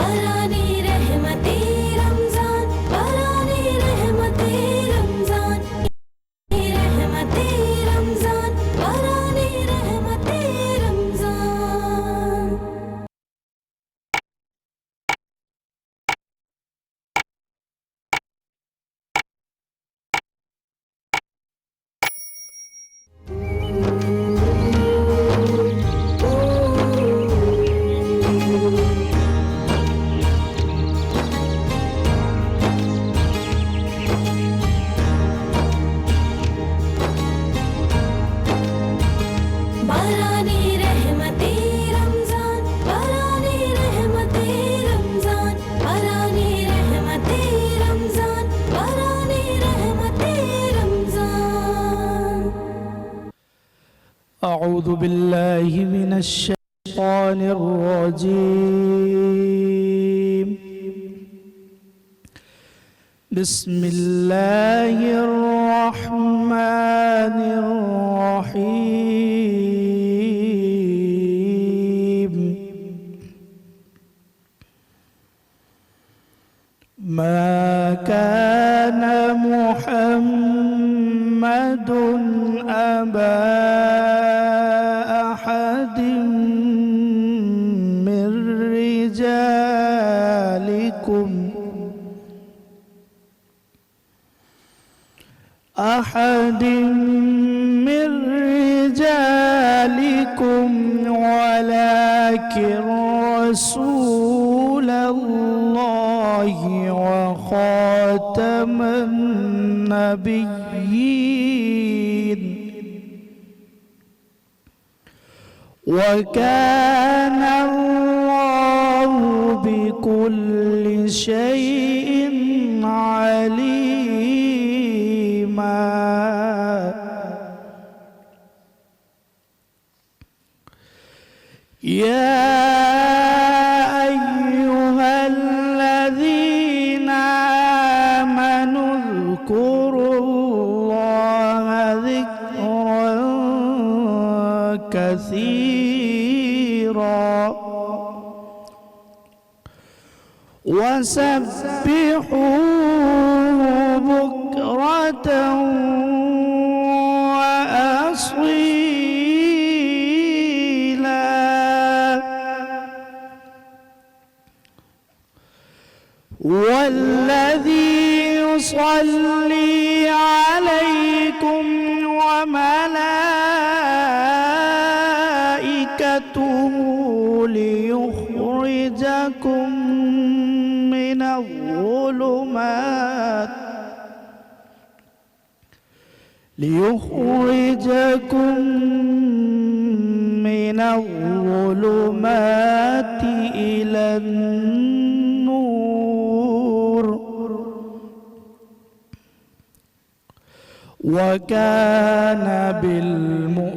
بارانی رحمتِ رمضان، بارانی رحمتِ رمضان، رحمتِ رمضان، بارانی رحمتِ رمضان۔ بارانی رحمتِ رمضان، بارانی رحمتِ رمضان، بارانی رحمتِ رمضان، بارانی رحمتِ رمضان۔ أعوذ بالله من الشيطان الرجيم. بسم الله الرحمن الرحيم. ما كان محمد أبا أحد من رجالكم ولكن رسول الله وخاتم النبيين، وكان الله بكل شيء عليما. يا أيها الذين آمنوا اذكروا الله ذكرا كثيرا وسبحوه بكرة وأصيلا. والذي يصلي عليكم وملائكته ليخرجكم من الظلمات إلى النور، وكان بالمؤمنين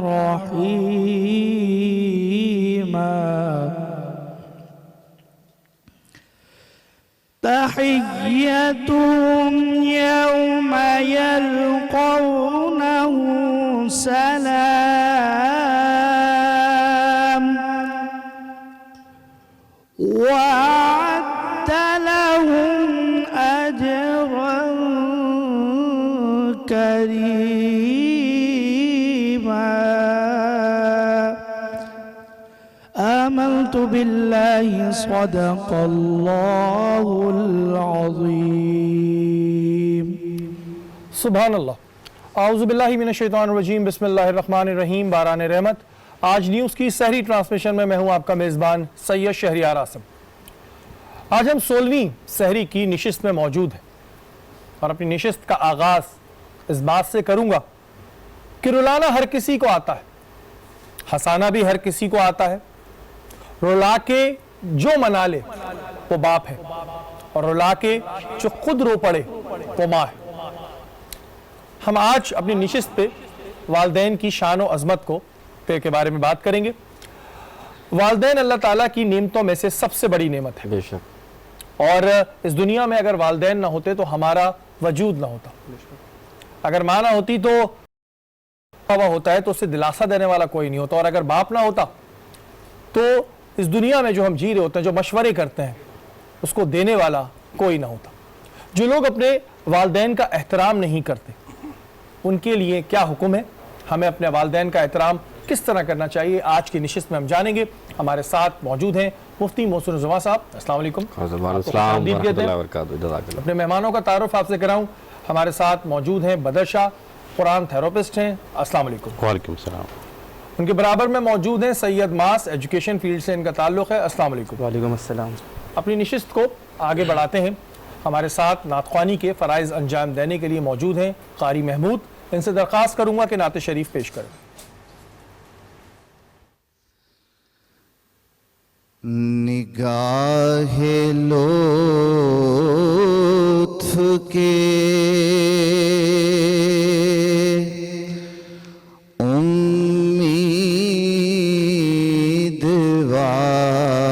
رحيما. تحيتهم يوم يلقونه سلام، وأعد لهم أجرا كريما. آمنت بالله صدق الله العظيم. سبحان اللہ. اعوذ باللہ من الشیطان الرجیم. بسم اللہ الرحمن الرحیم. باران رحمت. آج نیوز کی سحری ٹرانسمیشن میں ہوں آپ کا میزبان سید شہریار آسم. آج ہم 16ویں سحری کی نشست میں موجود ہیں اور اپنی نشست کا آغاز اس بات سے کروں گا کہ رلانا ہر کسی کو آتا ہے، ہنسانا بھی ہر کسی کو آتا ہے. رلا کے جو منا لے وہ باپ ہے، اور رلا کے جو خود رو پڑے وہ ماں ہے. ہم آج اپنی نشست پہ والدین کی شان و عظمت کے بارے میں بات کریں گے. والدین اللہ تعالیٰ کی نعمتوں میں سے سب سے بڑی نعمت ہے. بے شک. اور اس دنیا میں اگر والدین نہ ہوتے تو ہمارا وجود نہ ہوتا. اگر ماں نہ ہوتی تو ہوتا ہے تو اسے دلاسا دینے والا کوئی نہیں ہوتا، اور اگر باپ نہ ہوتا تو اس دنیا میں جو ہم جی رہے ہوتے ہیں، جو مشورے کرتے ہیں، اس کو دینے والا کوئی نہ ہوتا۔ جو لوگ اپنے والدین کا احترام نہیں کرتے، ان کے لیے کیا حکم ہے؟ ہمیں اپنے والدین کا احترام کس طرح کرنا چاہیے؟ آج کی نشست میں ہم جانیں گے۔ ہمارے ساتھ موجود ہیں مفتی محسن الزماں صاحب، السلام علیکم۔ السلام ورحمۃ اللہ وبرکاتہ۔ جزاک اللہ۔ اپنے مہمانوں کا تعارف آپ سے کراؤں۔ ہمارے ساتھ موجود ہیں بدر شاہ، قرآن تھراپسٹ ہیں، السلام علیکم۔ وعلیکم السلام۔ ان کے برابر میں موجود ہیں سید ماس، ایجوکیشن فیلڈ سے ان کا تعلق ہے، السلام علیکم۔ وعلیکم السلام۔ اپنی نشست کو آگے بڑھاتے ہیں۔ ہمارے ساتھ نعت خوانی کے فرائض انجام دینے کے لیے موجود ہیں قاری محمود۔ ان سے درخواست کروں گا کہ نعت شریف پیش کریں۔ نگاہ لطف کے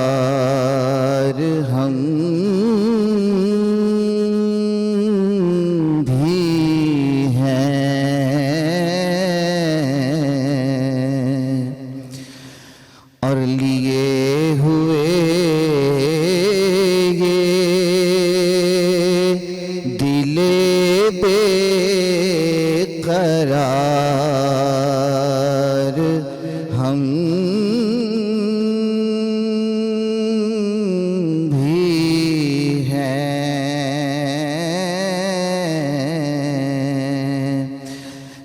امیدوار ہم بھی ہیں، اور لیے ہوئے یہ دل بے قرار ہم بھی ہیں۔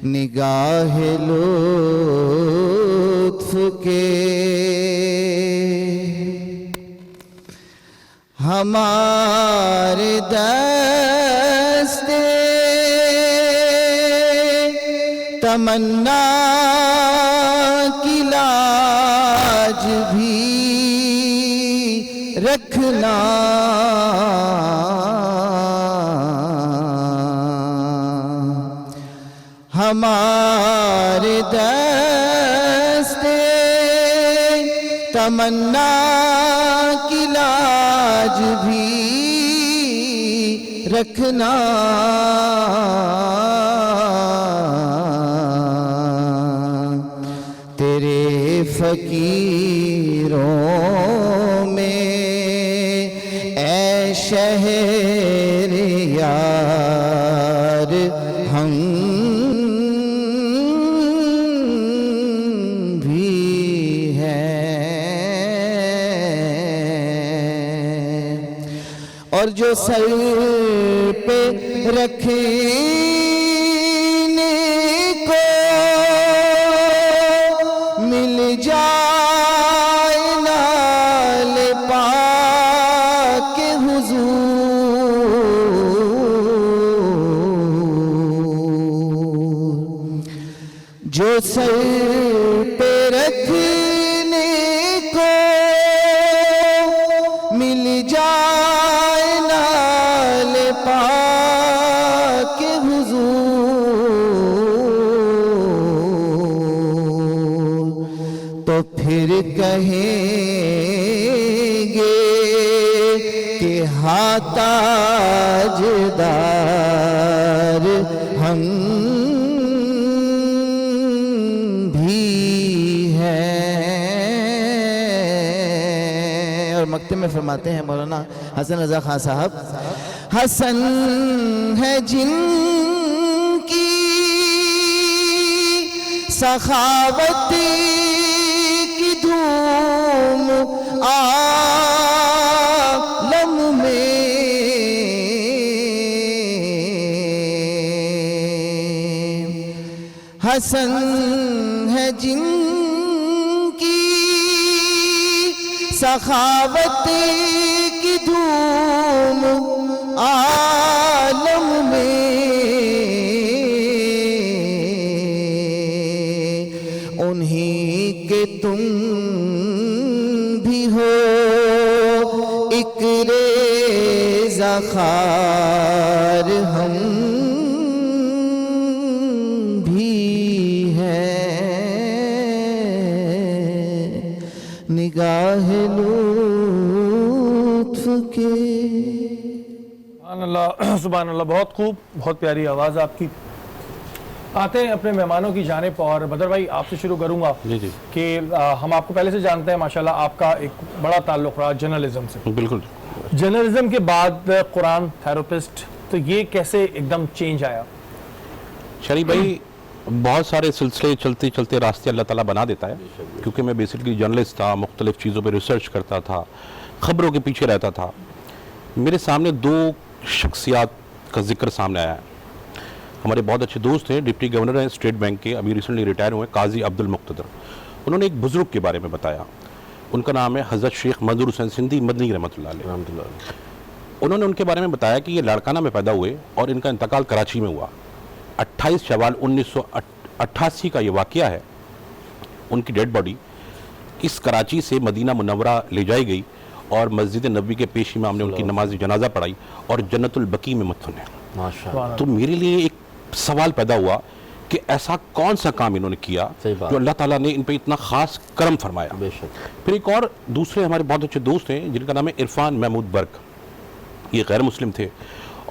نگاہ لطف کے ہمارے دستے تمنا کی لاج بھی رکھنا، ہمارے دستے تمنا کی لاج بھی رکھنا، تیرے فقیروں میں اے شہر یار ہم بھی ہیں، اور جو سر پہ رکھنے کو مل جائے نال پاک حضور، جو سر پہ رکھنے کو مل جائے نال پاک حضور، تو پھر کہیں گے کہ ہاں تاجدار ہم بھی ہیں۔ اور مکتب میں فرماتے ہیں مولانا حسن رضا خان صاحب، حسن ہے جن کی سخاوت کی دھوم عالم میں، حسن ہے جن کی سخاوت کی دھوم عالم میں، انہی کے تم بھی ہو ایک ریزہ خار ہم بھی ہیں۔ نگاہ لطف کے سبحان اللہ، سبحان اللہ، بہت خوب، بہت پیاری آواز آپ کی۔ آتے ہیں اپنے مہمانوں کی جانب اور بدر بھائی آپ سے شروع کروں گا جی کہ ہم آپ کو پہلے سے جانتے ہیں ماشاءاللہ آپ کا ایک بڑا تعلق رہا جرنلزم سے. بالکل. جرنلزم کے بعد قرآن تھراپسٹ, تو یہ کیسے ایک دم چینج آیا؟ شریف بھائی بہت سارے سلسلے چلتے چلتے راستے اللہ تعالیٰ بنا دیتا ہے, کیونکہ میں بیسکلی جرنلسٹ تھا, مختلف چیزوں پہ ریسرچ کرتا تھا, خبروں کے پیچھے رہتا تھا. میرے سامنے 2 شخصیات کا ذکر سامنے آیا ہے. ہمارے بہت اچھے دوست ہیں, ڈپٹی گورنر ہیں اسٹیٹ بینک کے, ابھی ریسنٹلی ریٹائر ہوئے, قاضی عبد المقتدر. انہوں نے ایک بزرگ کے بارے میں بتایا, ان کا نام ہے حضرت شیخ منظور حسین سندھی مدنی رحمۃ اللہ علیہ. انہوں نے ان کے بارے میں بتایا کہ یہ لاڑکانہ میں پیدا ہوئے اور ان کا انتقال کراچی میں ہوا. 28 شوال 1988 کا یہ واقعہ ہے. ان کی ڈیڈ باڈی اس کراچی سے مدینہ منورہ لے جائی گئی اور مسجد نبوی کے پیش امام نے ان کی نماز جنازہ پڑھائی اور جنت البقیع میں مدفون ہے. ماشاءاللہ. تو میرے لیے ایک سوال پیدا ہوا کہ ایسا کون سا کام انہوں نے کیا جو اللہ تعالیٰ نے ان پہ اتنا خاص کرم فرمایا. بے شک. پھر ایک اور دوسرے ہمارے بہت اچھے دوست ہیں جن کا نام ہے عرفان محمود برق. یہ غیر مسلم تھے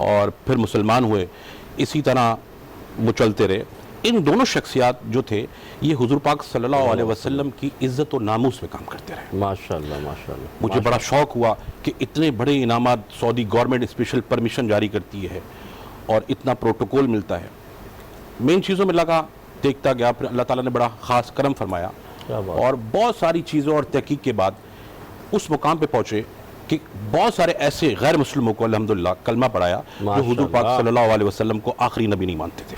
اور پھر مسلمان ہوئے, اسی طرح وہ چلتے رہے. ان دونوں شخصیات جو تھے یہ حضور پاک صلی اللہ علیہ وسلم کی عزت و ناموس میں کام کرتے رہے. ماشاءاللہ ماشاءاللہ. مجھے بڑا شوق ہوا کہ اتنے بڑے انعامات سعودی گورنمنٹ اسپیشل پرمیشن جاری کرتی ہے اور اتنا پروٹوکول ملتا ہے. مین چیزوں میں لگا, دیکھتا گیا, پھر اللہ تعالیٰ نے بڑا خاص کرم فرمایا اور بہت ساری چیزوں اور تحقیق کے بعد اس مقام پہ پہنچے کہ بہت سارے ایسے غیر مسلموں کو الحمدللہ کلمہ پڑھایا جو حضور پاک صلی اللہ علیہ وسلم کو آخری نبی نہیں مانتے تھے.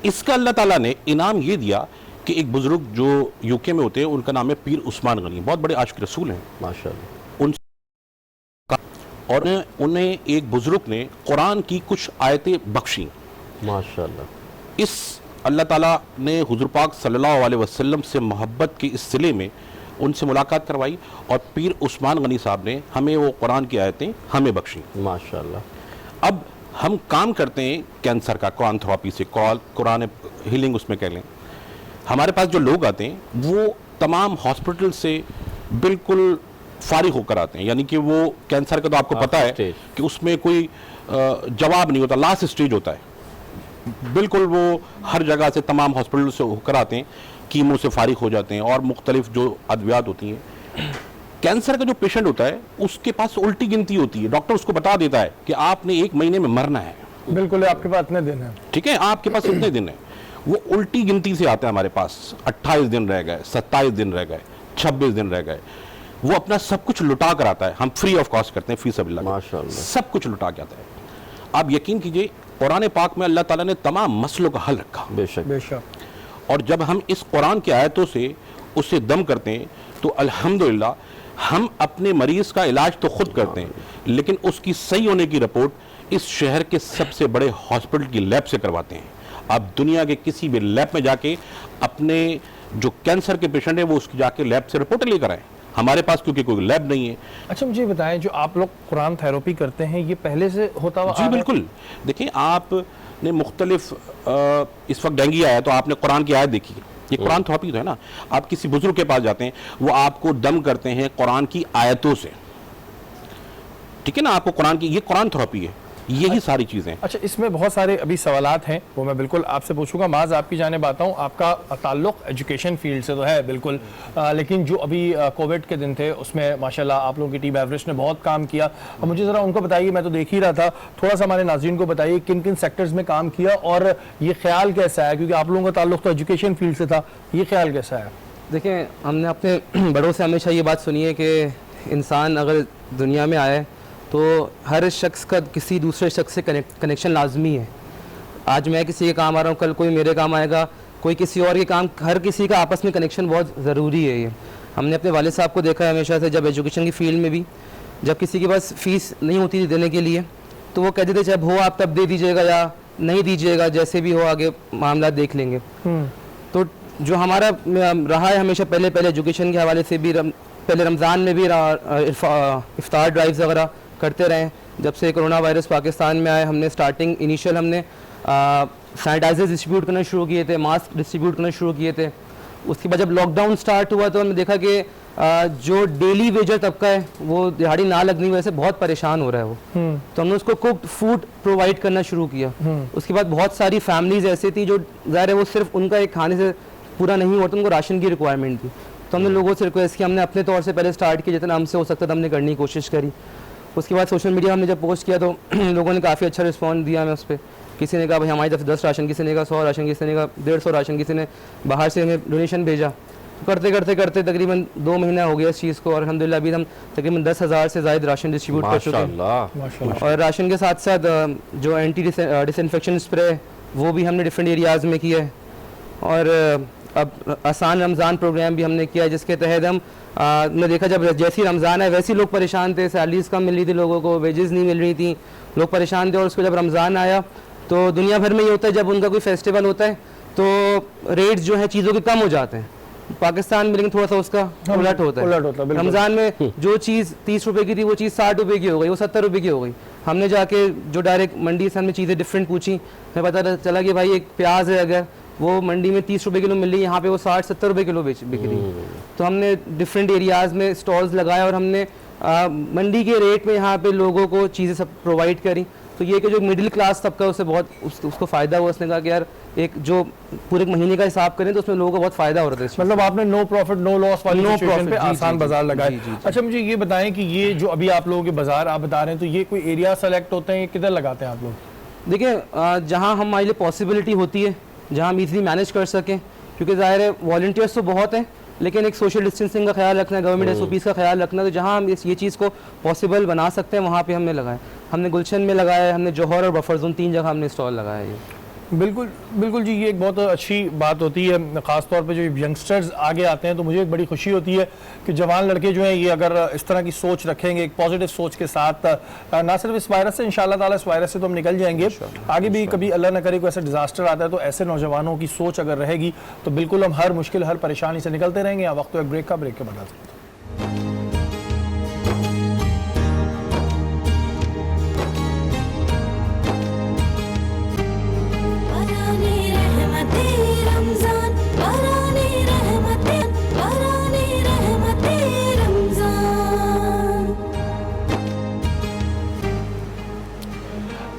اس کا اللہ تعالیٰ نے انعام یہ دیا کہ ایک بزرگ جو یو کے میں ہوتے ہیں, ان کا نام ہے پیر عثمان غنی, بہت بڑے عاشق رسول ہیں ماشاءاللہ. اور انہیں ایک بزرگ نے قرآن کی کچھ آیتیں بخشیں. ماشاءاللہ. اس اللہ تعالیٰ نے حضور پاک صلی اللہ علیہ وسلم سے محبت کے اس صلے میں ان سے ملاقات کروائی اور پیر عثمان غنی صاحب نے ہمیں وہ قرآن کی آیتیں ہمیں بخشیں. ماشاءاللہ. اب ہم کام کرتے ہیں کینسر کا, قرآن تھراپی سے, قرآن ہیلنگ اس میں کہہ لیں. ہمارے پاس جو لوگ آتے ہیں وہ تمام ہاسپٹل سے بالکل فارغ ہو کر آتے ہیں, یعنی کہ وہ کینسر کا تو آپ کو پتہ ہے کہ اس میں کوئی جواب نہیں ہوتا, لاسٹ اسٹیج ہوتا ہے. بالکل وہ ہر جگہ سے تمام ہاسپٹل سے ہو کر آتے ہیں, کیمو سے فارغ ہو جاتے ہیں اور مختلف جو ادویات ہوتی ہیں. کینسر کا جو پیشنٹ ہوتا ہے اس کے پاس الٹی گنتی ہوتی ہے, ڈاکٹر اس کو بتا دیتا ہے کہ آپ نے 1 مہینے میں مرنا ہے. بالکل, آپ کے پاس اتنے دن ہیں. ٹھیک ہے, آپ کے پاس اتنے دن ہیں. وہ الٹی گنتی سے آتا ہے ہمارے پاس, 28 دن رہ گئے, 27 دن رہ گئے, 26 دن رہ گئے. وہ اپنا سب کچھ لٹا کر آتا ہے, ہم فری آف کاسٹ کرتے ہیں, فی سبیل اللہ, ماشاءاللہ. سب کچھ لٹا کے آتا ہے. آپ یقین کیجئے قرآن پاک میں اللہ تعالیٰ نے تمام مسئلوں کا حل رکھا. بے شک. بے شک. اور جب ہم اس قرآن کی آیتوں سے اسے دم کرتے ہیں تو الحمدللہ ہم اپنے مریض کا علاج تو خود کرتے ہیں, لیکن اس کی صحیح ہونے کی رپورٹ اس شہر کے سب سے بڑے ہاسپٹل کی لیب سے کرواتے ہیں. آپ دنیا کے کسی بھی لیب میں جا کے اپنے جو کینسر کے پیشنٹ ہیں وہ اس کی جا کے لیب سے رپورٹ لے کر آئیں. ہمارے پاس کیونکہ کوئی لیب نہیں ہے. اچھا مجھے بتائیں, جو آپ لوگ قرآن تھراپی کرتے ہیں یہ پہلے سے ہوتا ہوا؟ جی بالکل. دیکھیں آپ نے مختلف اس وقت ڈینگی آیا تو آپ نے قرآن کی آیت دیکھی, یہ قرآن تھراپی تو ہے نا. آپ کسی بزرگ کے پاس جاتے ہیں, وہ آپ کو دم کرتے ہیں قرآن کی آیتوں سے, ٹھیک ہے نا, آپ کو قرآن کی, یہ قرآن تھراپی ہے, یہی ساری چیزیں. اچھا, اس میں بہت سارے ابھی سوالات ہیں, وہ میں بالکل آپ سے پوچھوں گا. معاذ آپ کی جانب آتا ہوں, آپ کا تعلق ایجوکیشن فیلڈ سے تو ہے بالکل, لیکن جو ابھی کووڈ کے دن تھے اس میں ماشاءاللہ آپ لوگوں کی ٹیم ایوریسٹ نے بہت کام کیا. اور مجھے ذرا ان کو بتائیے, میں تو دیکھ ہی رہا تھا, تھوڑا سا ہمارے ناظرین کو بتائیے کن کن سیکٹرز میں کام کیا اور یہ خیال کیسا ہے, کیونکہ آپ لوگوں کا تعلق تو ایجوکیشن فیلڈ سے تھا, یہ خیال کیسا ہے؟ دیکھیں, ہم نے اپنے بڑوں سے ہمیشہ یہ بات سنی ہے کہ انسان اگر دنیا میں آئے تو ہر شخص کا کسی دوسرے شخص سے کنیکشن لازمی ہے. آج میں کسی کے کام آ رہا ہوں, کل کوئی میرے کام آئے گا, کوئی کسی اور کے کام, ہر کسی کا آپس میں کنیکشن بہت ضروری ہے. یہ ہم نے اپنے والد صاحب کو دیکھا ہے ہمیشہ سے, جب ایجوکیشن کی فیلڈ میں بھی جب کسی کے پاس فیس نہیں ہوتی تھی دینے کے لیے تو وہ کہتے تھے جب ہو آپ تب دے دیجیے گا یا نہیں دیجیے گا, جیسے بھی ہو آگے معاملات دیکھ لیں گے. تو جو ہمارا رہا ہے ہمیشہ پہلے ایجوکیشن کے حوالے سے بھی, پہلے رمضان میں بھی افطار ڈرائیوز وغیرہ کرتے رہے. جب سے کرونا وائرس پاکستان میں آئے, ہم نے انیشیل ہم نے سینیٹائزر ڈسٹریبیوٹ کرنا شروع کیے تھے, ماسک ڈسٹریبیوٹ کرنا شروع کیے تھے. اس کے بعد جب لاک ڈاؤن سٹارٹ ہوا تو ہم نے دیکھا کہ جو ڈیلی ویجر طبقہ ہے وہ دہاڑی نہ لگنے کی وجہ سے بہت پریشان ہو رہا ہے وہ، تو ہم نے اس کو کوکڈ فوڈ پرووائڈ کرنا شروع کیا. اس کے بعد بہت ساری فیملیز ایسی تھی جو ظاہر ہے وہ صرف ان کا ایک کھانے سے پورا نہیں ہوا تھا، ان کو راشن کی ریکوائرمنٹ تھی. تو ہم نے لوگوں سے ریکویسٹ کی، ہم نے اپنے طور سے پہلے اسٹارٹ کیا، جتنا ہم سے ہو سکتا تھا ہم نے کرنے کی کوشش کری. اس کے بعد سوشل میڈیا ہم نے جب پوسٹ کیا تو لوگوں نے کافی اچھا رسپانس دیا ہمیں اس پہ. کسی نے کہا بھائی ہماری طرف 10 راشن، کسی نے کہا 100 راشن، کسی نے کہا 150 راشن، کسی نے باہر سے ہمیں ڈونیشن بھیجا. کرتے تقریباً 2 مہینہ ہو گیا اس چیز کو، اور الحمدللہ ابھی ہم تقریباً 10,000 سے زائد راشن ڈسٹریبیوٹ کر چکے ہیں. اور راشن کے ساتھ ساتھ جو اینٹی ڈس انفیکشن اسپرے وہ بھی ہم نے ڈفرینٹ ایریاز میں کیا ہے. اور اب آسان رمضان پروگرام بھی ہم نے کیا ہے، جس کے تحت ہم نے دیکھا جب جیسی رمضان ہے ویسے لوگ پریشان تھے، سیلریز کم مل رہی تھی لوگوں کو، ویجز نہیں مل رہی تھیں، لوگ پریشان تھے. اور اس کو جب رمضان آیا تو دنیا بھر میں یہ ہوتا ہے جب ان کا کوئی فیسٹیول ہوتا ہے تو ریٹس جو ہیں چیزوں کے کم ہو جاتے ہیں. پاکستان میں لیکن تھوڑا سا اس کا الٹ ہوتا ہے. رمضان میں جو چیز 30 روپے کی تھی وہ چیز 60 روپے کی ہو گئی، وہ 70 روپے کی ہو گئی. ہم نے جا کے جو ڈائریکٹ منڈی سے ہم نے چیزیں ڈفرینٹ پوچھی، ہمیں پتہ چلا کہ بھائی ایک پیاز ہے اگر وہ منڈی میں 30 روپے کلو مل رہی ہے، یہاں پہ وہ 60-70 روپے کلو بک رہی ہے. تو ہم نے ڈفرینٹ ایریاز میں اسٹالز لگائے اور ہم نے منڈی کے ریٹ میں یہاں پہ لوگوں کو چیزیں سب پرووائڈ کری. تو یہ کہ جو مڈل کلاس طبقہ اسے بہت اس کو فائدہ ہوا. اس نے کہا کہ یار ایک جو پورے مہینے کا حساب کریں تو اس میں لوگوں کو بہت فائدہ ہو رہا ہے. مطلب آپ نے نو پروفٹ نو لاس والی سچویشن پہ آسان بازار لگائے. اچھا مجھے یہ بتائیں کہ یہ جو ابھی آپ لوگوں کے بازار آپ بتا رہے ہیں تو یہ کوئی ایریا سلیکٹ ہوتے ہیں، کدھر لگاتے ہیں آپ لوگ؟ دیکھیں جہاں ہمارے لیے پاسبلٹی ہوتی ہے، جہاں ہم ایزیلی مینیج کر سکیں، کیونکہ ظاہر ہے والنٹیئرس تو بہت ہیں لیکن ایک سوشل ڈسٹینسنگ کا خیال رکھنا ہے، گورنمنٹ ایس او پیز کا خیال رکھنا ہے. تو جہاں ہم یہ چیز کو پاسبل بنا سکتے ہیں وہاں پہ ہم نے لگایا. ہم نے گلشن میں لگایا ہے، ہم نے جوہر اور بفر زون 3 جگہ ہم نے اسٹال لگایا ہے. بالکل جی، یہ ایک بہت اچھی بات ہوتی ہے، خاص طور پہ جو ینگسٹرز آگے آتے ہیں تو مجھے ایک بڑی خوشی ہوتی ہے کہ جوان لڑکے جو ہیں یہ اگر اس طرح کی سوچ رکھیں گے، ایک پازیٹیو سوچ کے ساتھ، نہ صرف اس وائرس سے انشاءاللہ تعالیٰ اس وائرس سے تو ہم نکل جائیں گے، آگے بھی کبھی اللہ نہ کرے کوئی ایسا ڈیزاسٹر آتا ہے تو ایسے نوجوانوں کی سوچ اگر رہے گی تو بالکل ہم ہر مشکل ہر پریشانی سے نکلتے رہیں گے. وقت ایک بریک کے بعد آتے ہیں.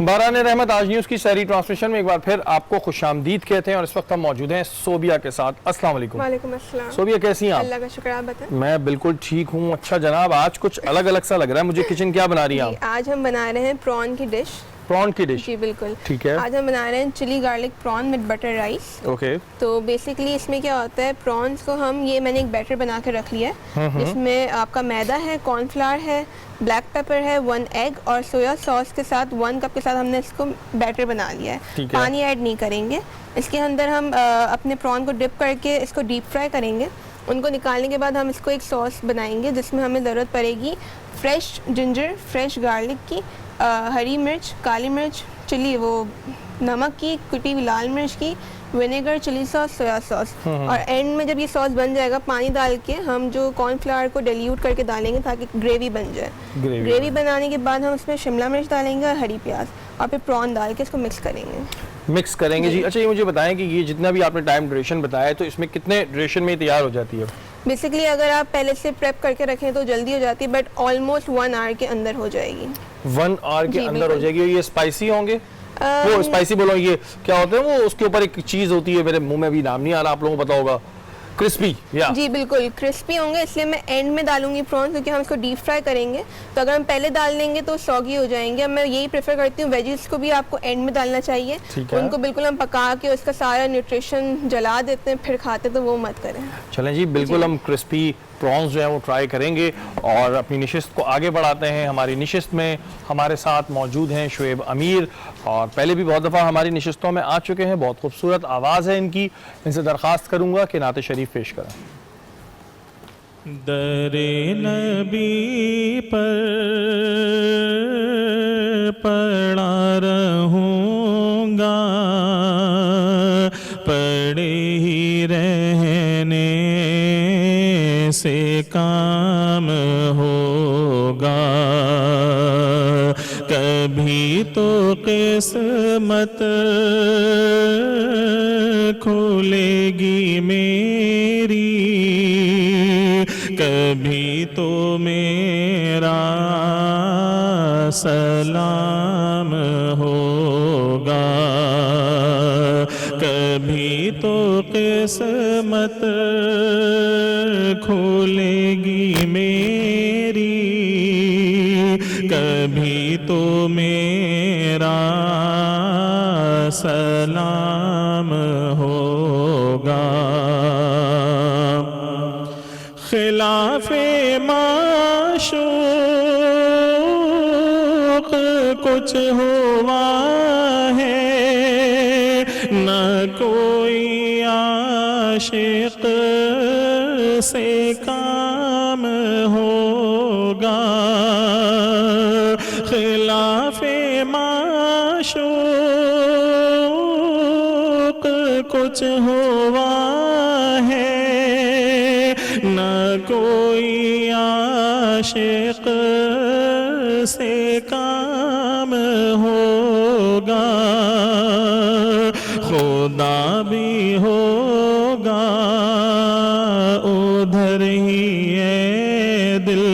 باران رحمت آج نیوز کی سحری ٹرانسمیشن میں ایک بار پھر آپ کو خوش آمدید کہتے ہیں اور اس وقت ہم موجود ہیں صوبیہ کے ساتھ. السلام علیکم. وعلیکم السلام. صوبیہ کیسی ہیں آپ؟ اللہ کا شکر. آپ بتائیں. میں بالکل ٹھیک ہوں. اچھا جناب، آج کچھ الگ سا لگ رہا ہے مجھے. کچن کیا بنا رہی ہیں آپ؟ آج ہم بنا رہے ہیں پران کی ڈش. پران کی ڈش؟ جی بالکل ٹھیک ہے. آج ہم بنا رہے ہیں چلی گارلک پران وتھ بٹر رائس. اوکے. تو بیسکلی اس میں کیا ہوتا ہے، پرانس کو ہم میں نے ایک بیٹر بنا کے رکھ لیا ہے جس میں آپ کا میدا ہے، کارن فلاور ہے، بلیک پیپر ہے، 1 ایگ اور سویا ساس کے ساتھ 1 کپ کے ساتھ ہم نے اس کو بیٹر بنا لیا ہے. پانی ایڈ نہیں کریں گے. اس کے اندر ہم اپنے پران کو ڈپ کر کے اس کو ڈیپ فرائی کریں گے. ان کو نکالنے کے بعد ہم اس کو ایک ساس بنائیں گے جس میں ہمیں ضرورت پڑے گی فریش جنجر، فریش گارلک کی، ہری مرچ، کالی مرچ، چلی وہ نمک کی، کٹی ہوئی لال مرچ کی، ونیگر، چلی ساس، سویا ساس. اور اینڈ میں جب یہ ساس بن جائے گا پانی ڈال کے ہم جو کارن فلاور کو ڈیلیوٹ کر کے ڈالیں گے تاکہ گریوی بن جائے. گریوی بنانے کے بعد ہم اس میں شملہ مرچ ڈالیں گے اور ہری پیاز اور پھر پران ڈال کے اس کو مکس کریں گے. جی اچھا یہ مجھے بتائیں کہ یہ جتنا بھی آپ نے ٹائم ڈیوریشن بتایا ہے تو اس میں کتنے ڈیوریشن میں تیار ہو جاتی ہے؟ بیسکلی اگر آپ پہلے سے پریپ کر کے رکھیں تو جلدی ہو جاتی ہے، بٹ آلموسٹ 1 آور کے اندر ہو جائے گی. 1 آور کے اندر ہو جائے گی. یہ اسپائسی ہوں گے؟ وہ اسپائسی بولو، یہ کیا ہوتا ہے وہ اس کے اوپر ایک چیز ہوتی ہے، میرے منہ میں بھی نام نہیں آ رہا، آپ لوگوں کو پتا ہوگا. کرسپی. جی بالکل کرسپی ہوں گے، اس لیے میں اینڈ میں ڈالوں گی پرانس کیونکہ ہم اس کو ڈیپ فرائی کریں گے. تو اگر ہم پہلے ڈال دیں گے تو سوگی ہو جائیں گے. میں یہی پریفر کرتی ہوں ویجز کو بھی آپ کو اینڈ میں ڈالنا چاہیے. ان کو بالکل ہم پکا کے اس کا سارا نیوٹریشن جلا دیتے ہیں پھر کھاتے تو وہ مت کریں. چلیں جی بالکل ہم کرسپی پرانس جو ہیں وہ ٹرائی کریں گے اور اپنی نشست کو آگے بڑھاتے ہیں. ہماری نشست میں ہمارے ساتھ موجود ہیں شعیب امیر، اور پہلے بھی بہت دفعہ ہماری نشستوں میں آ چکے ہیں. بہت خوبصورت آواز ہے ان کی. ان سے درخواست کروں گا کہ نعت شریف پیش کریں. در نبی پر پڑا رہوں گا، پڑے ہی رہنے سے کام ہوگا. کبھی تو قسمت کھلے گی میری، تو میرا سلام ہوگا، کبھی تو قسمت کھولے گی میری، کبھی تو میرا سلام ہوگا۔ خلاف معشوق کچھ ہوا ہے، نہ کوئی عاشق سے کام ہوگا، خلاف معشوق کچھ ہوا ہے، نہ کوئی عاشق سے کام ہوگا، خدا بھی ہوگا ادھر ہی ہے دل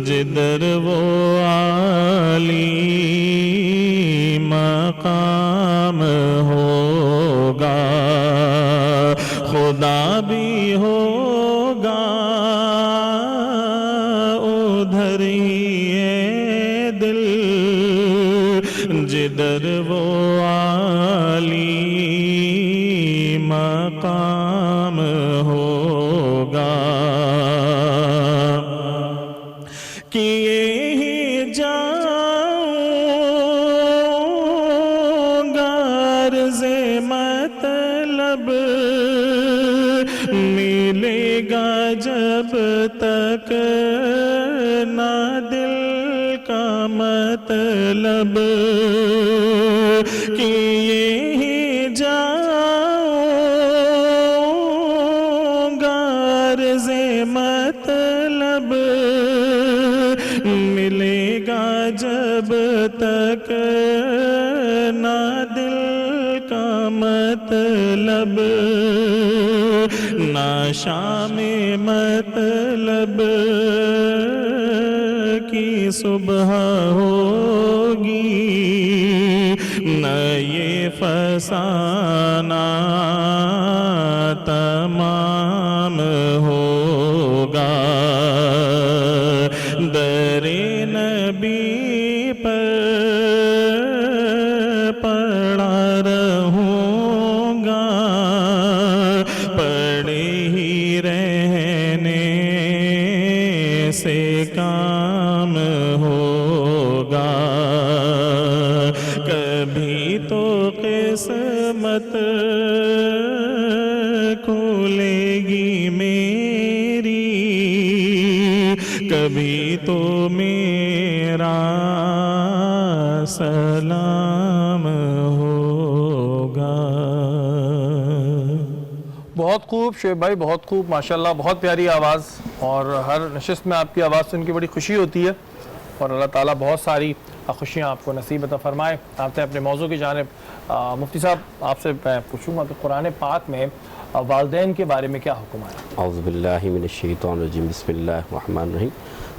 جدھر وہ عالی مقام ہوگا، خدا بھی ہوگا ادھر ہی ہے دل جدھر وہ عالی مقام ہوگا۔ کیے ہی جاؤں گا عرض مطلب، ملے گا جب تک نہ دل کا مطلب، کیے ہی جاؤں گا عرض مطلب، ملے گا جب تک نہ دل کا مطلب، نہ شام مطلب کی صبح ہوگی، نہ یہ فسانہ تمام ہوگا، در نبی پر پڑا رہوں گا، پڑے ہی رہنے سے کام ہوگا، کبھی تو قسمت کھولے گی میری، کبھی تو میرا سلام ہوگا۔ بہت خوب شعیب بھائی، بہت خوب، ماشاءاللہ، بہت پیاری آواز، اور ہر نشست میں آپ کی آواز سن کے بڑی خوشی ہوتی ہے، اور اللہ تعالیٰ بہت ساری خوشیاں آپ کو نصیب عطا فرمائے۔ آتے ہیں اپنے موضوع کی جانب۔ مفتی صاحب، آپ سے میں پوچھوں گا کہ قرآن پاک میں والدین کے بارے میں کیا حکم آیا؟ اعوذ باللہ من الشیطان الرجیم، بسم اللہ الرحمن الرحیم۔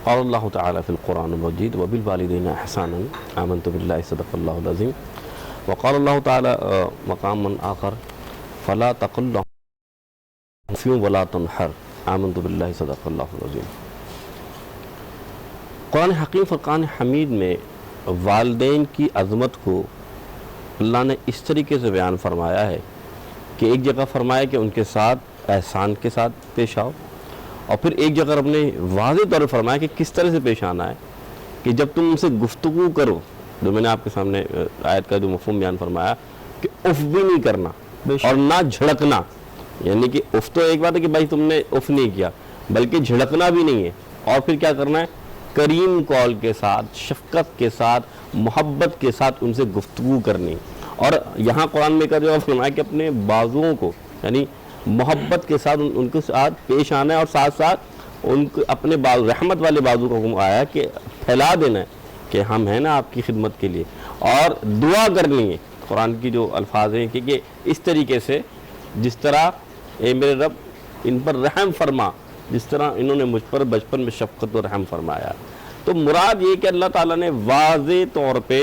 قال اللہ تعالیٰ فی القرآن المجید وبالوالدین احسانا آمنت باللہ صدق اللہ العظیم۔ وقال اللہ تعالیٰ مقاما آخر فلا تقل لهم اف ولا تنہر آمنت باللہ صدق اللہ العظیم۔ قرآن حکیم فرقان حمید میں والدین کی عظمت کو اللہ نے اس طریقے سے بیان فرمایا ہے کہ ایک جگہ فرمایا کہ ان کے ساتھ احسان کے ساتھ پیش آؤ، اور پھر ایک جگہ اپنے واضح طور پر فرمایا کہ کس طرح سے پیش آنا ہے، کہ جب تم ان سے گفتگو کرو، جو میں نے آپ کے سامنے آیت کا جو مفہوم بیان فرمایا کہ اف بھی نہیں کرنا اور نہ جھڑکنا، یعنی کہ اف تو ایک بات ہے کہ بھائی تم نے اف نہیں کیا، بلکہ جھڑکنا بھی نہیں ہے، اور پھر کیا کرنا ہے، کریم کال کے ساتھ، شفقت کے ساتھ، محبت کے ساتھ ان سے گفتگو کرنی۔ اور یہاں قرآن میں کا جو فرمایا کہ اپنے بازوؤں کو، یعنی محبت کے ساتھ ان کے ساتھ پیش آنا ہے، اور ساتھ ساتھ ان کو اپنے رحمت والے بازو کو حکم آیا کہ پھیلا دینا ہے کہ ہم ہیں نا آپ کی خدمت کے لیے، اور دعا کرنی ہے۔ قرآن کی جو الفاظ ہیں کہ اس طریقے سے جس طرح اے میرے رب ان پر رحم فرما، جس طرح انہوں نے مجھ پر بچپن میں شفقت و رحم فرمایا. تو مراد یہ کہ اللہ تعالیٰ نے واضح طور پہ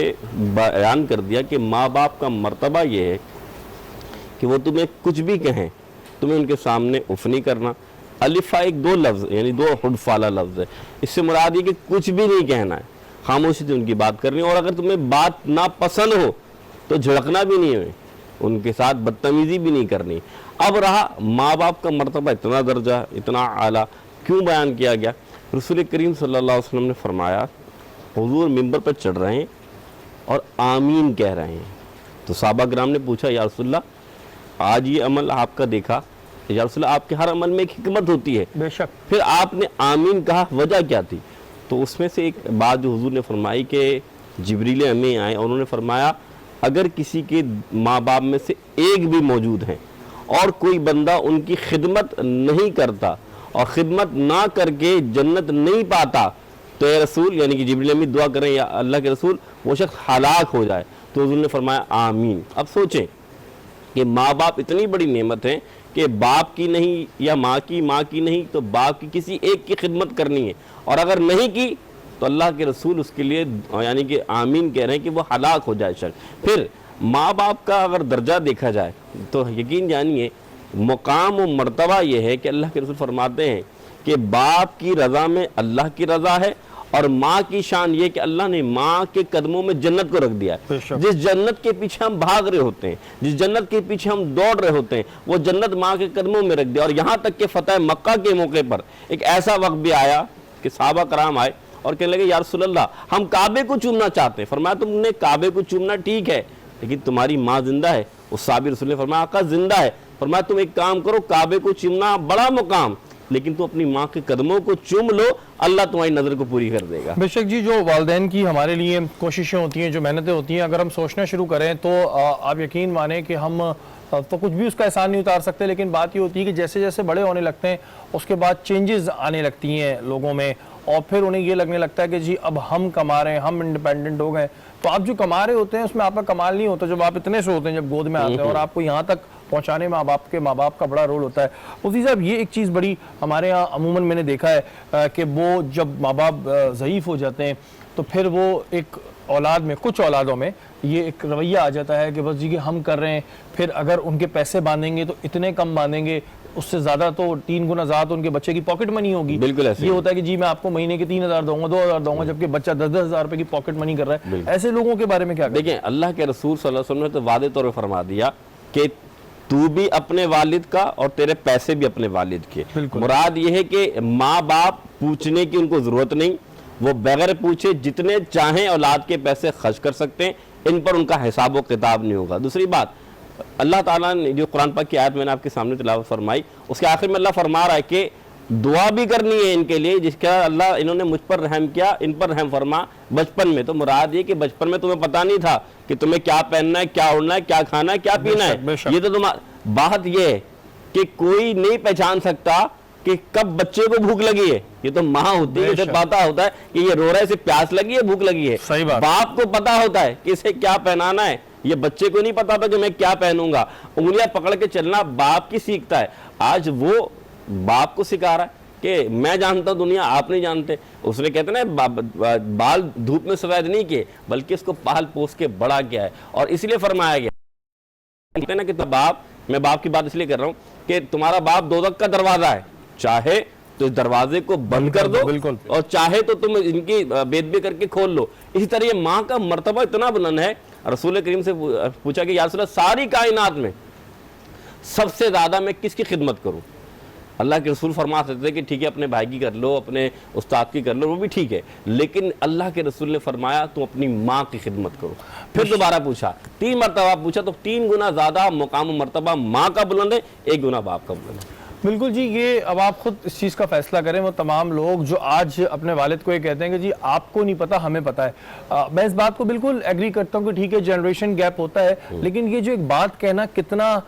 بیان کر دیا کہ ماں باپ کا مرتبہ یہ ہے کہ وہ تمہیں کچھ بھی کہیں تمہیں ان کے سامنے اف نہیں کرنا. الفا ایک دو لفظ یعنی دو حرف والا لفظ ہے. اس سے مراد یہ کہ کچھ بھی نہیں کہنا ہے, خاموشی سے ان کی بات کرنی, اور اگر تمہیں بات ناپسند ہو تو جھڑکنا بھی نہیں ہے, ان کے ساتھ بدتمیزی بھی نہیں کرنی. اب رہا ماں باپ کا مرتبہ اتنا درجہ اتنا اعلیٰ کیوں بیان کیا گیا؟ رسول کریم صلی اللہ علیہ وسلم نے فرمایا حضور ممبر پر چڑھ رہے ہیں اور آمین کہہ رہے ہیں, تو صحابہ کرام نے پوچھا یا رسول اللہ آج یہ عمل آپ کا دیکھا, یا رسول اللہ آپ کے ہر عمل میں ایک حکمت ہوتی ہے, بے شک. پھر آپ نے آمین کہا, وجہ کیا تھی؟ تو اس میں سے ایک بات جو حضور نے فرمائی کہ جبریل امین آئے اور انہوں نے فرمایا اگر کسی کے ماں باپ میں سے ایک بھی موجود ہیں اور کوئی بندہ ان کی خدمت نہیں کرتا اور خدمت نہ کر کے جنت نہیں پاتا تو اے رسول یعنی کہ جبریل امین دعا کریں یا اللہ کے رسول وہ شخص ہلاک ہو جائے. تو حضور نے فرمایا آمین. اب سوچیں کہ ماں باپ اتنی بڑی نعمت ہیں کہ باپ کی نہیں یا ماں کی نہیں تو باپ کی کسی ایک کی خدمت کرنی ہے, اور اگر نہیں کی تو اللہ کے رسول اس کے لیے یعنی کہ آمین کہہ رہے ہیں کہ وہ ہلاک ہو جائے شخص. پھر ماں باپ کا اگر درجہ دیکھا جائے تو یقین جانیے مقام و مرتبہ یہ ہے کہ اللہ کے رسول فرماتے ہیں کہ باپ کی رضا میں اللہ کی رضا ہے, اور ماں کی شان یہ کہ اللہ نے ماں کے قدموں میں جنت کو رکھ دیا ہے. جس جنت کے پیچھے ہم بھاگ رہے ہوتے ہیں, جس جنت کے پیچھے ہم دوڑ رہے ہوتے ہیں, وہ جنت ماں کے قدموں میں رکھ دیا. اور یہاں تک کہ فتح مکہ کے موقع پر ایک ایسا وقت بھی آیا کہ صحابہ کرام آئے اور کہنے لگے یا رسول اللہ ہم کعبے کو چومنا چاہتے ہیں. فرمایا تم نے کعبے کو چومنا ٹھیک ہے لیکن تمہاری ماں زندہ ہے. اس صحابی رسول نے فرمایا آقا زندہ ہے. فرمایا تم ایک کام کرو, کعبے کو چومنا بڑا مقام لیکن تو اپنی ماں کے قدموں کو چوم لو, اللہ تمہاری نظر کو پوری کر دے گا. بے شک جی, جو والدین کی ہمارے لیے کوششیں ہوتی ہیں, جو محنتیں ہوتی ہیں, اگر ہم سوچنا شروع کریں تو آپ یقین مانیں کہ ہم تو کچھ بھی اس کا احسان نہیں اتار سکتے. لیکن بات یہ ہوتی ہے کہ جیسے جیسے بڑے ہونے لگتے ہیں اس کے بعد چینجز آنے لگتی ہیں لوگوں میں, اور پھر انہیں یہ لگنے لگتا ہے کہ جی اب ہم کما رہے ہیں, ہم انڈیپینڈنٹ ہو گئے. تو آپ جو کما رہے ہوتے ہیں اس میں آپ کا کمال نہیں ہوتا جب آپ اتنے سے ہوتے ہیں, جب گود میں آتے ہیں, اور آپ کو یہاں تک پہنچانے میں ماں باپ کا بڑا رول ہوتا ہے. مفتی صاحب یہ ایک چیز بڑی ہمارے ہاں عموماً میں نے دیکھا ہے کہ وہ جب ماں باپ ضعیف ہو جاتے ہیں تو پھر وہ ایک اولاد میں, کچھ اولادوں میں یہ ایک رویہ آ جاتا ہے کہ بس جی کہ ہم کر رہے ہیں, پھر اگر ان کے پیسے باندھیں گے تو اتنے کم باندھیں گے, اس سے زیادہ تو 3 گنا زیادہ ان کے بچے کی پاکٹ منی ہوگی. بالکل ایسے یہ ہوتا ہے کہ جی میں آپ کو مہینے کے 3000 دوں گا, 2000 دوں گا, جبکہ بچہ 10,000 روپے کی پاکٹ منی کر رہا ہے. ایسے لوگوں کے بارے میں کیا کہیں؟ دیکھیں اللہ کے رسول صلی اللہ علیہ وسلم نے تو واضح طور پر فرما دیا کہ تو بھی اپنے والد کا اور تیرے پیسے بھی اپنے والد کے. مراد یہ ہے کہ ماں باپ پوچھنے کی ان کو ضرورت نہیں, وہ بغیر پوچھے جتنے چاہیں اولاد کے پیسے خرچ کر سکتے ہیں, ان پر ان کا حساب و کتاب نہیں ہوگا. دوسری بات اللہ تعالیٰ نے جو قرآن پاک کی آیت میں نے آپ کے سامنے تلاوت فرمائی اس کے آخر میں اللہ فرما رہا ہے کہ دعا بھی کرنی ہے ان کے لیے جس کا اللہ انہوں نے مجھ پر رحم کیا, ان پر رحم فرما بچپن میں. تو مراد یہ کہ بچپن میں تمہیں پتہ نہیں تھا کہ تمہیں کیا پہننا ہے, کیا اڑنا ہے, کیا کھانا ہے, کیا پینا ہے. یہ تو بات یہ ہے کہ کوئی نہیں پہچان سکتا کہ کب بچے کو بھوک لگی ہے. یہ تو ماں ہوتی ہے, اسے پتا ہوتا ہے کہ یہ رو رہا ہے, اسے پیاس لگی ہے, بھوک لگی ہے. باپ کو پتا ہوتا ہے کہ اسے کیا پہنانا ہے. یہ بچے کو نہیں پتا تھا کہ میں کیا پہنوں گا. انگلیاں پکڑ کے چلنا باپ کی سیکھتا ہے. آج وہ باپ کو سکھا رہا ہے کہ میں جانتا ہوں دنیا, آپ نہیں جانتے. اس نے کہتے نا بال دھوپ میں سفید نہیں کیے بلکہ اس کو پال پوس کے بڑا کیا ہے, اور اس لیے فرمایا گیا کہتے ہیں نا کہ باپ, میں باپ کی بات اس لیے کر رہا ہوں کہ تمہارا باپ دوزخ کا دروازہ ہے, چاہے تو اس دروازے کو بند کر دو اور چاہے تو تم ان کی بید بے کر کے کھول لو. اسی طرح یہ ماں کا مرتبہ اتنا بلند ہے. رسول کریم سے پوچھا کہ یا رسول اللہ ساری کائنات میں سب سے زیادہ میں کس کی خدمت کروں؟ اللہ کے رسول فرما سکتے تھے کہ ٹھیک ہے اپنے بھائی کی کر لو, اپنے استاد کی کر لو, وہ بھی ٹھیک ہے, لیکن اللہ کے رسول نے فرمایا تم اپنی ماں کی خدمت کرو. پھر دوبارہ پوچھا, 3 مرتبہ پوچھا, تو 3 گنا زیادہ مقام و مرتبہ ماں کا بلند ہے, 1 گنا باپ کا بلند ہے. بالکل جی, یہ اب آپ خود اس چیز کا فیصلہ کریں. وہ تمام لوگ جو آج اپنے والد کو یہ کہتے ہیں کہ جی آپ کو نہیں پتا ہمیں پتا ہے, میں اس بات کو بالکل ایگری کرتا ہوں کہ ٹھیک ہے جنریشن گیپ ہوتا ہے, لیکن یہ جو ایک بات کہنا کتنا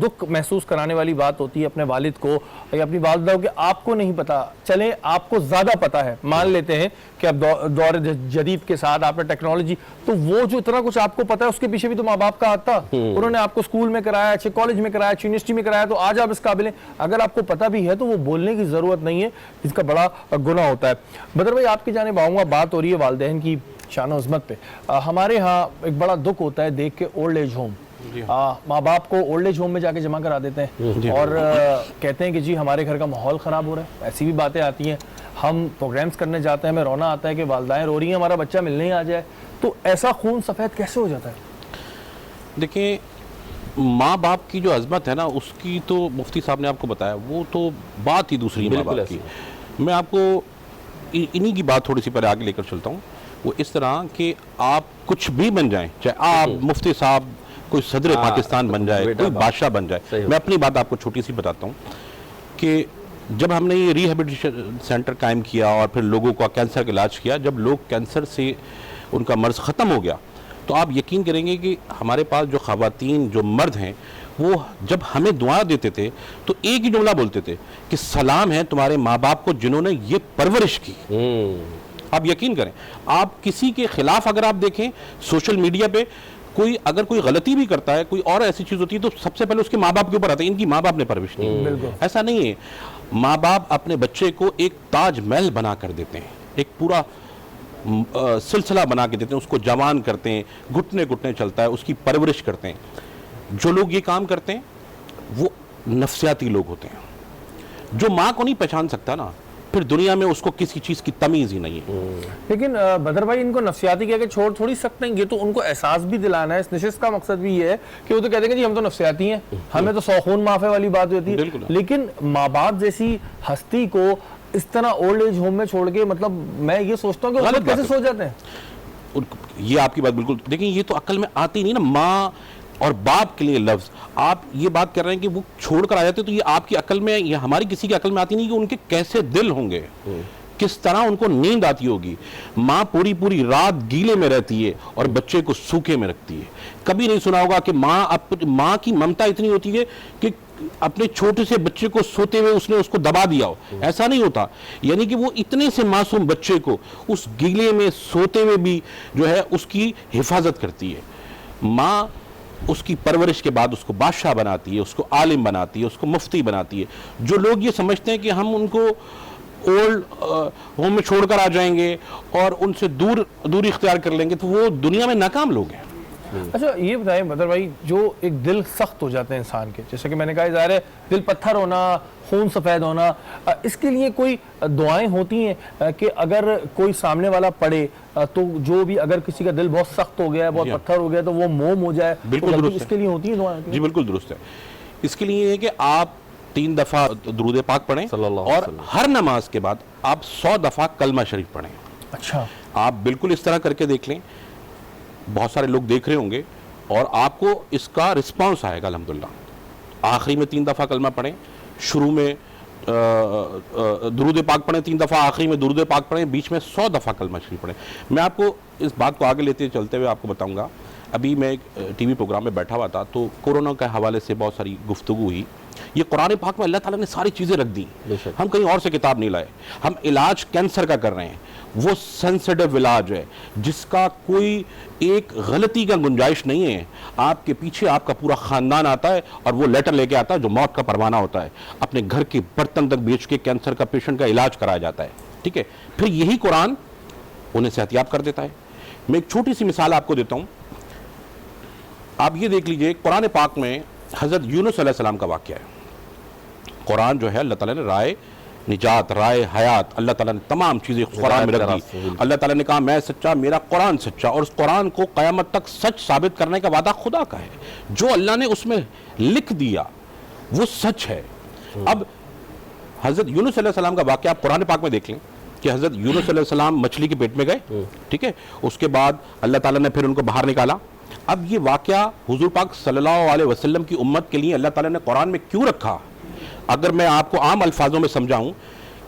دکھ محسوس کرانے والی بات ہوتی ہے اپنے والد کو یا اپنی والدہ کو کہ آپ کو نہیں پتا. چلیں آپ کو زیادہ پتا ہے, مان لیتے ہیں کہ اب دور جدید کے ساتھ آپ نے ٹیکنالوجی, تو وہ جو اتنا کچھ آپ کو پتا ہے اس کے پیچھے بھی تو ماں باپ کا ہاتھ تھا. انہوں نے آپ کو اسکول میں کرایا, اچھے کالج میں کرایا, اچھی یونیورسٹی میں کرایا, تو آج آپ اس قابل ہیں. اگر آپ کو پتہ بھی ہے تو وہ بولنے کی ضرورت نہیں ہے, اس کا بڑا گناہ ہوتا ہے. بدر بھائی آپ کی جانب آؤں گا, بات ہو رہی ہے والدین کی شان و عظمت پہ. ہمارے ہاں ایک بڑا دکھ ہوتا ہے دیکھ کے اولڈ ایج ہوم, ماں باپ کو اولڈ ایج ہوم میں جا کے جمع کرا دیتے ہیں اور کہتے ہیں کہ جی ہمارے گھر کا ماحول خراب ہو رہا ہے. ایسی بھی باتیں آتی ہیں, ہم پروگرامز کرنے جاتے ہیں, ہمیں رونا آتا ہے کہ والدائیں رو رہی ہیں ہمارا بچہ ملنے ہی آ جائے. تو ایسا خون سفید کیسے ہو جاتا ہے؟ دیکھیں, ماں باپ کی جو عظمت ہے نا, اس کی تو مفتی صاحب نے آپ کو بتایا, وہ تو بات ہی دوسری ہے ماں باپ کی. میں آپ کو انہی کی بات تھوڑی سی پہلے آگے لے کر چلتا ہوں. وہ اس طرح کہ آپ کچھ بھی بن جائیں, چاہے آپ مفتی صاحب کوئی صدر پاکستان بن جائے, کوئی بادشاہ بن جائے. میں اپنی بات آپ کو چھوٹی سی بتاتا ہوں کہ جب ہم نے یہ ریہیبلیٹیشن سینٹر قائم کیا اور پھر لوگوں کا کینسر کا علاج کیا, جب لوگ کینسر سے ان کا مرض ختم ہو گیا, تو آپ یقین کریں گے کہ ہمارے پاس جو خواتین, جو مرد ہیں, وہ جب ہمیں دعا دیتے تھے تو ایک ہی جملہ بولتے تھے کہ سلام ہے تمہارے ماں باپ کو جنہوں نے یہ پرورش کی. آپ یقین کریں, آپ کسی کے خلاف اگر آپ دیکھیں سوشل میڈیا پہ, کوئی اگر کوئی غلطی بھی کرتا ہے, کوئی اور ایسی چیز ہوتی ہے, تو سب سے پہلے اس کے ماں باپ کے اوپر آتا ہے, ان کی ماں باپ نے پرورش نہیں. ایسا نہیں ہے. ماں باپ اپنے بچے کو ایک تاج محل بنا کر دیتے ہیں, ایک پورا سلسلہ بنا کے دیتے ہیں, اس کو جوان کرتے ہیں, گھٹنے گھٹنے چلتا ہے, اس کی پرورش کرتے ہیں. جو لوگ یہ کام کرتے ہیں وہ نفسیاتی لوگ ہوتے ہیں. جو ماں کو نہیں پہچان سکتا نا, پھر دنیا میں اس کو کسی چیز کی تمیز ہی نہیں ہے. لیکن بدر بھائی, ان کو نفسیاتی کہہ کے چھوڑ تھوڑی سکتے ہیں, یہ تو ان کو احساس بھی دلانا ہے. اس نشست کا مقصد بھی یہ ہے کہ وہ تو کہتے ہیں کہ جی ہم تو نفسیاتی ہیں, ہمیں تو 100 خون معافی والی بات ہوتی ہے. لیکن ماں باپ جیسی ہستی کو اس طرح اولڈ ایج ہوم میں چھوڑ کے, مطلب میں یہ سوچتا ہوں کہ وہ کیسے سو جاتے ہیں. یہ آپ کی بات بالکل, دیکھیں یہ تو عقل میں آتی نہیں نا. ماں اور باپ کے لیے لفظ آپ یہ بات کر رہے ہیں کہ وہ چھوڑ کر آ جاتے, تو یہ آپ کی عقل میں یا ہماری کسی کی عقل میں آتی نہیں کہ ان کے کیسے دل ہوں گے, کس طرح ان کو نیند آتی ہوگی. ماں پوری رات گیلے میں رہتی ہے اور بچے کو سوکھے میں رکھتی ہے. کبھی نہیں سنا ہوگا کہ ماں کی ممتا اتنی ہوتی ہے کہ اپنے چھوٹے سے بچے کو سوتے ہوئے اس نے اس کو دبا دیا ہو. ایسا نہیں ہوتا. یعنی کہ وہ اتنے سے معصوم بچے کو اس گیلے میں سوتے ہوئے بھی جو ہے اس کی حفاظت کرتی ہے. ماں اس کی پرورش کے بعد اس کو بادشاہ بناتی ہے, اس کو عالم بناتی ہے, اس کو مفتی بناتی ہے. جو لوگ یہ سمجھتے ہیں کہ ہم ان کو اولڈ ہوم میں چھوڑ کر آ جائیں گے اور ان سے دوری اختیار کر لیں گے, تو وہ دنیا میں ناکام لوگ ہیں. اچھا یہ بتائیں بدر بھائی, جو ایک دل سخت ہو جاتے ہیں انسان کے, جیسے کہ میں نے کہا ظاہر ہے دل پتھر ہونا, خون سفید ہونا, اس کے لیے کوئی دعائیں ہوتی ہیں کہ اگر کوئی سامنے والا پڑھے تو جو بھی, اگر کسی کا دل بہت سخت ہو گیا ہے, بہت پتھر ہو گیا ہے, تو وہ موم ہو جائے؟ بالکل درست, اس کے لیے ہوتی ہیں دعائیں؟ جی بالکل درست ہے. اس کے لیے یہ ہے کہ آپ 3 دفعہ درود پاک پڑھیں اور ہر نماز کے بعد آپ 100 دفعہ کلمہ شریف پڑھیں. اچھا, آپ بالکل اس طرح کر کے دیکھ لیں, بہت سارے لوگ دیکھ رہے ہوں گے اور آپ کو اس کا رسپانس آئے گا الحمدللہ. آخری میں 3 دفعہ کلمہ پڑھیں, شروع میں درود پاک پڑھیں 3 دفعہ, آخری میں درود پاک پڑھیں, بیچ میں 100 دفعہ کلمہ شریف پڑھیں. میں آپ کو اس بات کو آگے لیتے چلتے ہوئے آپ کو بتاؤں گا, ابھی میں ایک ٹی وی پروگرام میں بیٹھا ہوا تھا تو کورونا کے حوالے سے بہت ساری گفتگو ہوئی. یہ قرآن پاک میں اللہ تعالیٰ نے ساری چیزیں رکھ دی. ہم کہیں اور سے کتاب نہیں لائے, ہم علاج کینسر کا کر رہے ہیں. وہ سینسٹیو علاج ہے جس کا کوئی ایک غلطی کا گنجائش نہیں ہے. آپ کے پیچھے آپ کا پورا خاندان آتا ہے اور وہ لیٹر لے کے آتا ہے جو موت کا پروانہ ہوتا ہے. اپنے گھر کے برتن تک بیچ کے کینسر کا پیشنٹ کا علاج کرایا جاتا ہے. ٹھیک ہے, پھر یہی قرآن انہیں صحتیاب کر دیتا ہے. میں ایک چھوٹی سی مثال آپ کو دیتا ہوں. آپ یہ دیکھ لیجئے, قرآن پاک میں حضرت یونس علیہ السلام کا واقعہ ہے. قرآن جو ہے اللہ تعالیٰ نے رائے نجات, رائے حیات, اللہ تعالیٰ نے تمام چیزیں قرآن میں رکھ دی. اللہ تعالیٰ نے کہا میں سچا, میرا قرآن سچا, اور اس قرآن کو قیامت تک سچ ثابت کرنے کا وعدہ خدا کا ہے. جو اللہ نے اس میں لکھ دیا وہ سچ ہے. اب حضرت یونس علیہ السلام کا واقعہ آپ قرآن پاک میں دیکھ لیں کہ حضرت یونس علیہ السلام مچھلی کے پیٹ میں گئے. ٹھیک ہے, اس کے بعد اللہ تعالیٰ نے پھر ان کو باہر نکالا. اب یہ واقعہ حضور پاک صلی اللہ علیہ وسلم کی امت کے لیے اللہ تعالیٰ نے قرآن میں کیوں رکھا؟ اگر میں آپ کو عام الفاظوں میں سمجھاؤں,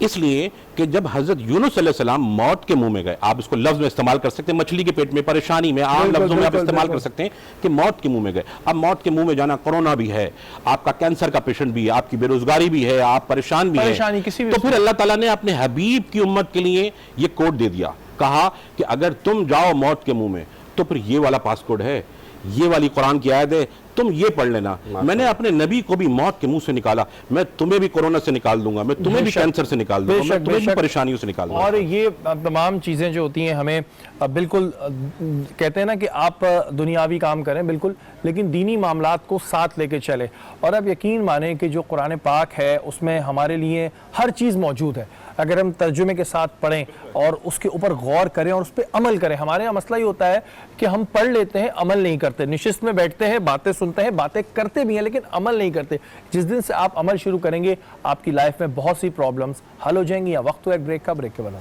اس لیے کہ جب حضرت یونس علیہ السلام موت کے منہ میں گئے, آپ اس کو لفظ میں استعمال کر سکتے ہیں, مچھلی کے پیٹ میں, پریشانی میں, عام لفظوں میں آپ استعمال کر سکتے ہیں کہ موت کے منہ میں گئے. اب موت کے منہ میں جانا, کورونا بھی ہے, آپ کا کینسر کا پیشنٹ بھی ہے, آپ کی بے روزگاری بھی ہے, آپ پریشان بھی ہیں, تو پھر اللہ تعالیٰ نے اپنے حبیب کی امت کے لیے یہ کوڈ دے دیا. کہا کہ اگر تم جاؤ موت کے منہ میں تو پھر یہ والا پاس کوڈ ہے, یہ والی قرآن کی آیت ہے, تم یہ پڑھ لینا. میں نے اپنے نبی کو بھی موت کے منہ سے نکالا, میں تمہیں بھی کورونا سے نکال دوں گا, میں تمہیں بھی کینسر سے نکال دوں گا, میں تمہیں بھی پریشانیوں سے نکال دوں گا. اور یہ تمام چیزیں جو ہوتی ہیں ہمیں بالکل کہتے ہیں نا کہ آپ دنیاوی کام کریں بالکل, لیکن دینی معاملات کو ساتھ لے کے چلے. اور اب یقین مانیں کہ جو قرآن پاک ہے اس میں ہمارے لیے ہر چیز موجود ہے. اگر ہم ترجمے کے ساتھ پڑھیں اور اس کے اوپر غور کریں اور اس پہ عمل کریں. ہمارے یہاں مسئلہ یہ ہوتا ہے کہ ہم پڑھ لیتے ہیں, عمل نہیں کرتے, نشست میں بیٹھتے ہیں, باتیں سنتے ہیں, باتیں کرتے بھی ہیں لیکن عمل نہیں کرتے. جس دن سے آپ عمل شروع کریں گے آپ کی لائف میں بہت سی پرابلمز حل ہو جائیں گی. یا وقت ہو ایک بریک کا, بریک کے بعد